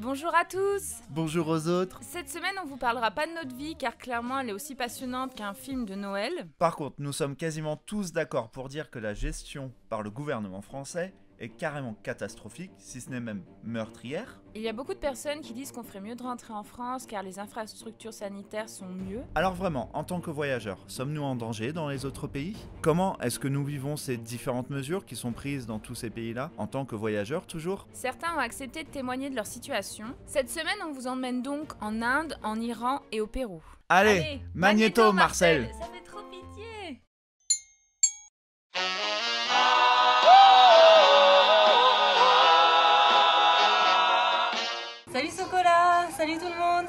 Bonjour à tous. Bonjour aux autres. Cette semaine, on vous parlera pas de notre vie car clairement elle est aussi passionnante qu'un film de Noël. Par contre, nous sommes quasiment tous d'accord pour dire que la gestion par le gouvernement français est carrément catastrophique, si ce n'est même meurtrière. Il y a beaucoup de personnes qui disent qu'on ferait mieux de rentrer en France car les infrastructures sanitaires sont mieux. Alors vraiment, en tant que voyageurs, sommes-nous en danger dans les autres pays? Comment est-ce que nous vivons ces différentes mesures qui sont prises dans tous ces pays-là, en tant que voyageurs toujours? Certains ont accepté de témoigner de leur situation. Cette semaine, on vous emmène donc en Inde, en Iran et au Pérou. Allez, Magnéto Marcel. Ça fait trop pitié. Salut Socola, salut tout le monde.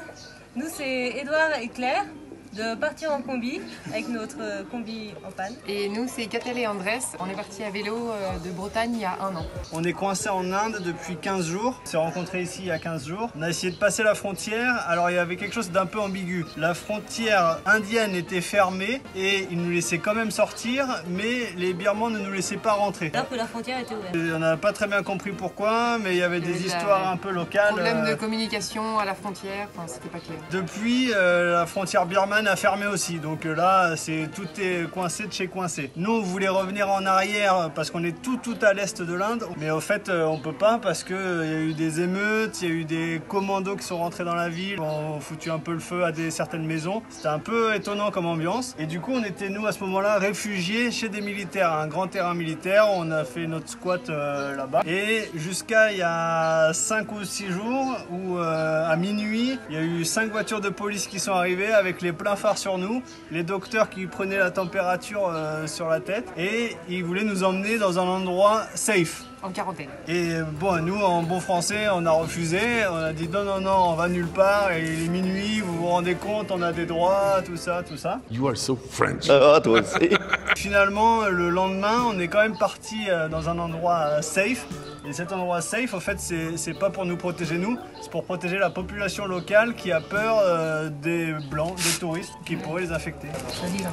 Nous c'est Edouard et Claire de partir en combi avec notre combi en panne. Et nous, c'est Catel et Andrés. On est partis à vélo de Bretagne il y a 1 an. On est coincé en Inde depuis 15 jours. On s'est rencontrés ici il y a 15 jours. On a essayé de passer la frontière. Alors il y avait quelque chose d'un peu ambigu. La frontière indienne était fermée et ils nous laissaient quand même sortir, mais les Birmans ne nous laissaient pas rentrer. Alors que la frontière était ouverte. On n'a pas très bien compris pourquoi, mais il y avait des histoires un peu locales. Problème de communication à la frontière, enfin c'était pas clair. Depuis, la frontière birmane a fermé aussi, donc là, tout est coincé de chez coincé. Nous, on voulait revenir en arrière parce qu'on est tout à l'est de l'Inde, mais au fait, on peut pas parce qu'il y a eu des émeutes, il y a eu des commandos qui sont rentrés dans la ville, ont foutu un peu le feu à certaines maisons. C'était un peu étonnant comme ambiance. Et du coup, on était, nous, à ce moment-là, réfugiés chez des militaires, un grand terrain militaire. On a fait notre squat là-bas. Et jusqu'à il y a 5 ou 6 jours, où à minuit, il y a eu 5 voitures de police qui sont arrivées avec les pleins phares sur nous, les docteurs qui prenaient la température sur la tête et ils voulaient nous emmener dans un endroit safe. En quarantaine. Et bon, nous, en bon français, on a refusé. On a dit non, on va nulle part. Et il est minuit, vous vous rendez compte, on a des droits, tout ça. You are so French. Toi aussi. Finalement, le lendemain, on est quand même parti dans un endroit safe. Et cet endroit safe, en fait, c'est pas pour nous protéger nous, c'est pour protéger la population locale qui a peur des blancs, des touristes qui pourraient les infecter. Vas-y, là.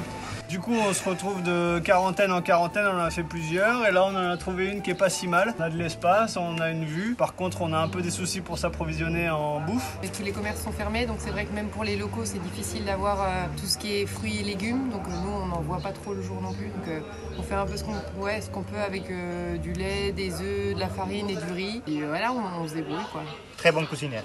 Du coup, on se retrouve de quarantaine en quarantaine, on en a fait plusieurs et là on en a trouvé une qui est pas si mal. On a de l'espace, on a une vue. Par contre, on a un peu des soucis pour s'approvisionner en bouffe. Et tous les commerces sont fermés, donc c'est vrai que même pour les locaux, c'est difficile d'avoir tout ce qui est fruits et légumes. Donc nous, on n'en voit pas trop le jour non plus. Donc on fait un peu ce qu'on peut avec du lait, des œufs, de la farine et du riz. Et voilà, on se débrouille quoi. Très bonne cuisinière.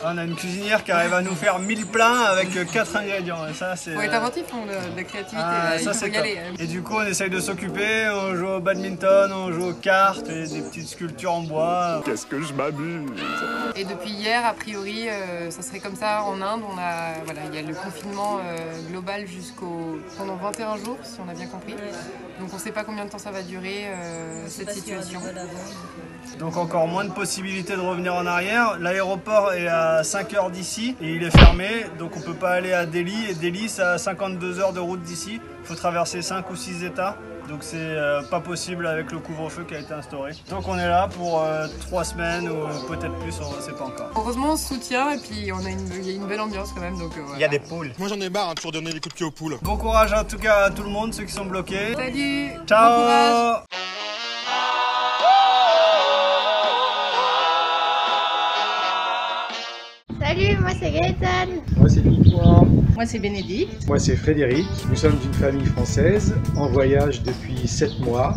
On a une cuisinière qui arrive à nous faire 1000 plats avec 4 ingrédients. Et ça, c'est. Faut être inventif, de la créativité. Ça, il faut y aller. Et du coup, on essaye de s'occuper. On joue au badminton, on joue aux cartes et des petites sculptures en bois. Qu'est-ce que je m'amuse. Et depuis hier, a priori, ça serait comme ça en Inde. Il y a le confinement global pendant 21 jours, si on a bien compris. Donc on ne sait pas combien de temps ça va durer cette situation. Donc encore moins de possibilités de revenir en arrière. L'aéroport est à 5 heures d'ici et il est fermé. Donc on ne peut pas aller à Delhi. Et Delhi, c'est à 52 heures de route d'ici. Il faut traverser 5 ou 6 États. Donc c'est pas possible avec le couvre-feu qui a été instauré. Donc on est là pour 3 semaines ou peut-être plus, on ne sait pas encore. Heureusement on se soutient et puis il y a une belle ambiance quand même. Donc, Il y a des poules. Moi j'en ai marre de toujours donner des coups de pied aux poules. Bon courage en tout cas à tout le monde, ceux qui sont bloqués. Salut. Ciao. Bon courage. Salut, moi c'est Gaëtan. Moi c'est Victoire. Moi c'est Bénédicte. Moi c'est Frédéric. Nous sommes une famille française en voyage depuis 7 mois.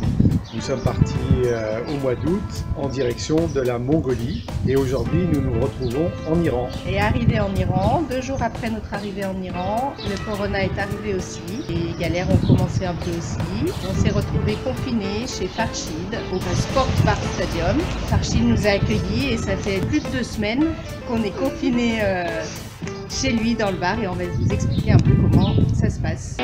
Nous sommes partis au mois d'août en direction de la Mongolie et aujourd'hui nous nous retrouvons en Iran. Et arrivé en Iran, 2 jours après notre arrivée en Iran, le corona est arrivé aussi. Les galères ont commencé un peu aussi. On s'est retrouvés confinés chez Farshid au Sport Bar Stadium. Farshid nous a accueillis et ça fait plus de 2 semaines qu'on est confinés chez lui dans le bar et on va vous expliquer un peu comment ça se passe.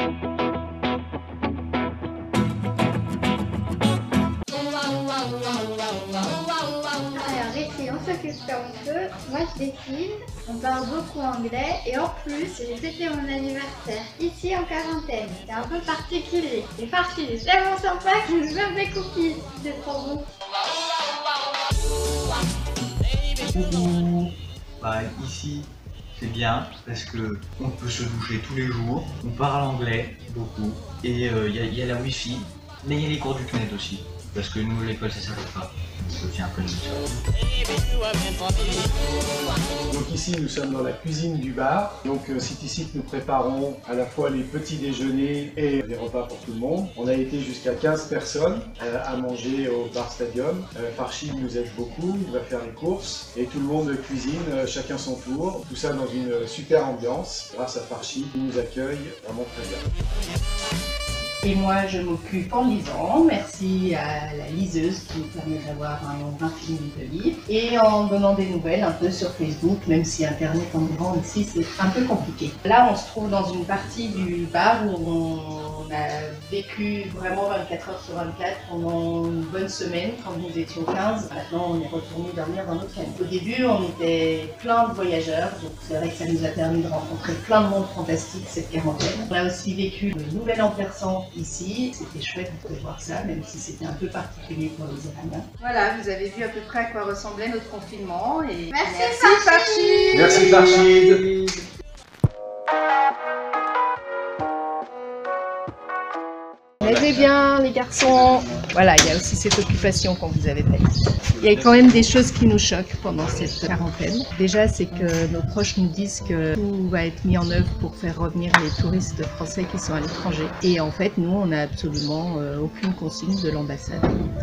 Alors ici on s'occupe comme on peut, moi je dessine, on parle beaucoup anglais et en plus j'ai fêté mon anniversaire ici en quarantaine, c'est un peu particulier. Et Farshid est tellement sympa qu'il nous donne des cookies, c'est trop bon. Ici, c'est bien parce que on peut se doucher tous les jours, on parle anglais beaucoup et il y a la wifi, mais il y a les cours du CNED aussi. Parce que nous, l'école, ça s'arrête pas. C'est aussi un peu de ça. Donc ici, nous sommes dans la cuisine du bar. Donc c'est ici que nous préparons à la fois les petits déjeuners et les repas pour tout le monde. On a été jusqu'à 15 personnes à manger au bar Stadium. Farshid nous aide beaucoup, il va faire les courses et tout le monde cuisine, chacun son tour. Tout ça dans une super ambiance. Grâce à Farshid, il nous accueille vraiment très bien. Et moi, je m'occupe en lisant, merci à la liseuse qui nous permet d'avoir un nombre infini de livres, et en donnant des nouvelles un peu sur Facebook, même si Internet en Iran ici, c'est un peu compliqué. Là, on se trouve dans une partie du bar où on a vécu vraiment 24 heures sur 24 pendant une bonne semaine, quand nous étions 15. Maintenant, on est retourné dormir dans notre chambre. Au début, on était plein de voyageurs, donc c'est vrai que ça nous a permis de rencontrer plein de monde fantastique cette quarantaine. On a aussi vécu le nouvel an persan ici, c'était chouette de voir ça, même si c'était un peu particulier pour les Iraniens. Voilà, vous avez vu à peu près à quoi ressemblait notre confinement et Merci Farshid. Merci Farshid. Levez bien les garçons. Voilà, il y a aussi cette occupation qu'on vous avait faite. Il y a quand même des choses qui nous choquent pendant cette quarantaine. Déjà, c'est que nos proches nous disent que tout va être mis en œuvre pour faire revenir les touristes français qui sont à l'étranger. Et en fait, nous, on n'a absolument aucune consigne de l'ambassade,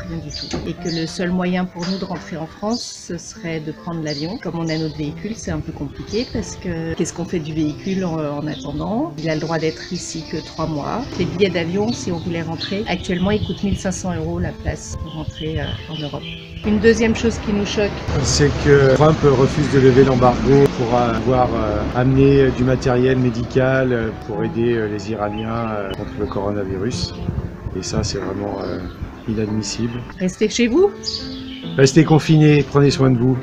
rien du tout. Et que le seul moyen pour nous de rentrer en France, ce serait de prendre l'avion. Comme on a notre véhicule, c'est un peu compliqué parce que qu'est-ce qu'on fait du véhicule en attendant? Il a le droit d'être ici que 3 mois. Les billets d'avion, si on voulait rentrer, actuellement, ils coûtent 1500 € la place pour rentrer en Europe. Une deuxième chose qui nous choque, c'est que Trump refuse de lever l'embargo pour avoir amené du matériel médical pour aider les Iraniens contre le coronavirus. Et ça, c'est vraiment inadmissible. Restez chez vous. Restez confinés, prenez soin de vous.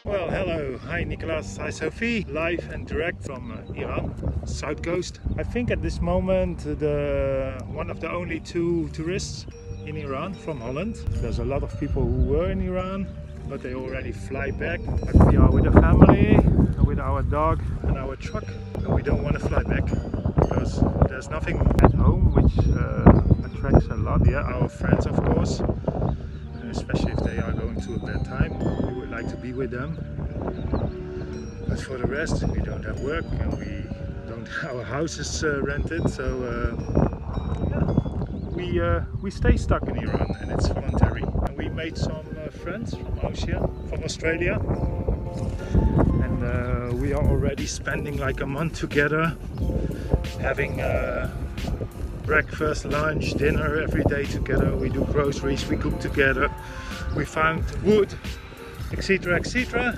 Well, hello. Hi Nicolas, hi Sophie. Live and direct from Iran, South Coast. I think at this moment one of the only 2 tourists in Iran from Holland. There's a lot of people who were in Iran, but they already fly back. But we are with a family, with our dog and our truck, and we don't want to fly back because there's nothing at home which attracts a lot. Yeah, our friends of course, especially if they are going through a bad time. We would like to be with them. But for the rest, we don't have work and our house is rented, so we stay stuck in Iran and it's voluntary. And we made some friends from Australia, and we are already spending like a month together, having breakfast, lunch, dinner every day together. We do groceries, we cook together, we found wood, etc, etc.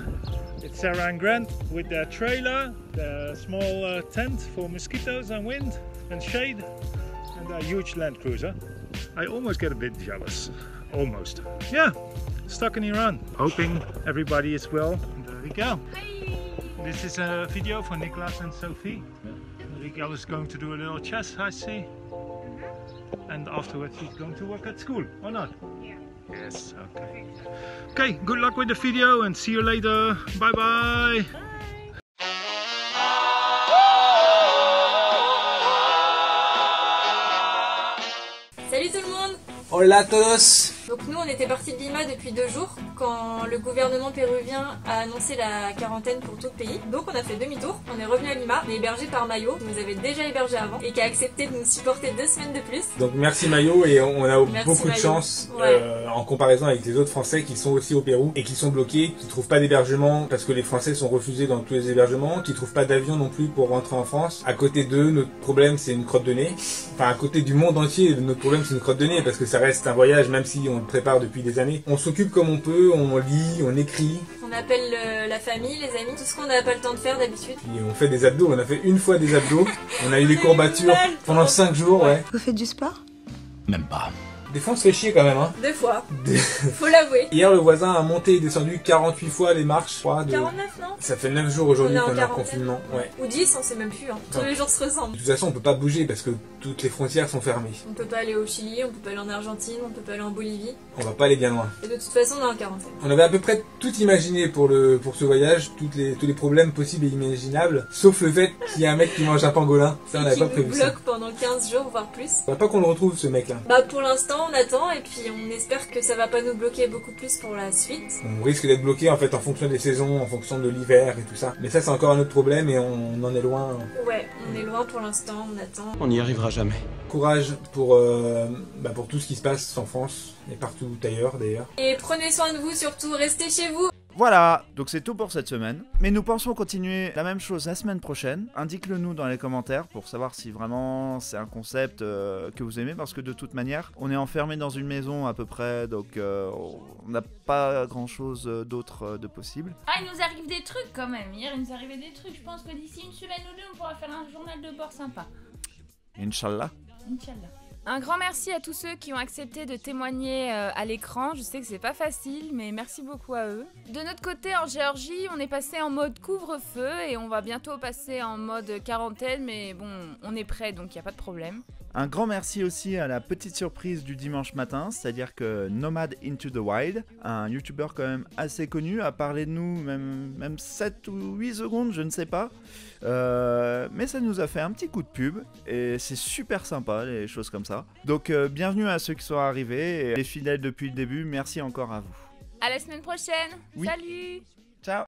It's Sarah and Grant with their trailer, their small tent for mosquitoes and wind and shade, and a huge Land Cruiser. I almost get a bit jealous, almost. Yeah, stuck in Iran, hoping everybody is well. And there we go. This is a video for Nicolas and Sophie. Miguel is going to do a little chess, I see. And afterwards he's going to work at school, or not? Yeah. Yes, okay. Okay, good luck with the video and see you later. Bye bye. Salut tout le monde! Hola a todos! Donc nous on était partis de Lima depuis 2 jours quand le gouvernement péruvien a annoncé la quarantaine pour tout le pays. Donc on a fait demi-tour, on est revenu à Lima, on est hébergé par Mayo, qui nous avait déjà hébergé avant et qui a accepté de nous supporter 2 semaines de plus. Donc merci Mayo, et on a beaucoup de chance en comparaison avec les autres Français qui sont aussi au Pérou et qui sont bloqués, qui trouvent pas d'hébergement parce que les Français sont refusés dans tous les hébergements, qui trouvent pas d'avion non plus pour rentrer en France. À côté d'eux, notre problème c'est une crotte de nez. Enfin à côté du monde entier, notre problème c'est une crotte de nez parce que ça reste un voyage même si on le prépare depuis des années. On s'occupe comme on peut, on lit, on écrit. On appelle la famille, les amis, tout ce qu'on n'a pas le temps de faire d'habitude. Et on fait des abdos, on a fait une fois des abdos. On a eu des courbatures pendant 5 jours, ouais. Vous faites du sport? Même pas. Des fois on se fait chier quand même, hein. 2 fois. Faut l'avouer. Hier le voisin a monté et descendu 48 fois les marches, je crois. 49 non? Ça fait 9 jours aujourd'hui qu'on est en quarantaine. confinement. Ouais. Ou 10, on sait même plus. Hein. Tous les jours se ressemblent. De toute façon on peut pas bouger parce que toutes les frontières sont fermées. On peut pas aller au Chili, on peut pas aller en Argentine, on peut pas aller en Bolivie. On va pas aller bien loin. Et de toute façon on est en quarantaine. On avait à peu près tout imaginé pour ce voyage, tous les problèmes possibles et imaginables, sauf le fait qu'il y a un mec qui mange un pangolin. Ça on n'avait pas prévu ça. Qui nous bloque pendant 15 jours voire plus. On va pas qu'on le retrouve ce mec là. Bah pour l'instant on attend et puis on espère que ça va pas nous bloquer beaucoup plus pour la suite. On risque d'être bloqué en fait en fonction des saisons, en fonction de l'hiver et tout ça. Mais ça c'est encore un autre problème et on en est loin. Ouais, on est loin pour l'instant, on attend. On n'y arrivera jamais. Courage pour tout ce qui se passe en France et partout ailleurs d'ailleurs. Et prenez soin de vous surtout, restez chez vous. Voilà, donc c'est tout pour cette semaine. Mais nous pensons continuer la même chose la semaine prochaine. Indique-le nous dans les commentaires pour savoir si vraiment c'est un concept que vous aimez. Parce que de toute manière, on est enfermé dans une maison à peu près. Donc on n'a pas grand chose d'autre de possible. Ah, il nous arrive des trucs quand même. Hier, il nous arrivait des trucs. Je pense que d'ici une semaine ou deux, on pourra faire un journal de bord sympa. Inch'Allah. Inch'Allah. Un grand merci à tous ceux qui ont accepté de témoigner à l'écran. Je sais que c'est pas facile, mais merci beaucoup à eux. De notre côté, en Géorgie, on est passé en mode couvre-feu et on va bientôt passer en mode quarantaine, mais bon, on est prêt, donc il n'y a pas de problème. Un grand merci aussi à la petite surprise du dimanche matin, c'est-à-dire que Nomad Into the Wild, un youtubeur quand même assez connu, a parlé de nous même 7 ou 8 secondes, je ne sais pas. Mais ça nous a fait un petit coup de pub et c'est super sympa les choses comme ça. Donc bienvenue à ceux qui sont arrivés et les fidèles depuis le début, merci encore à vous. À la semaine prochaine. Oui. Salut. Ciao.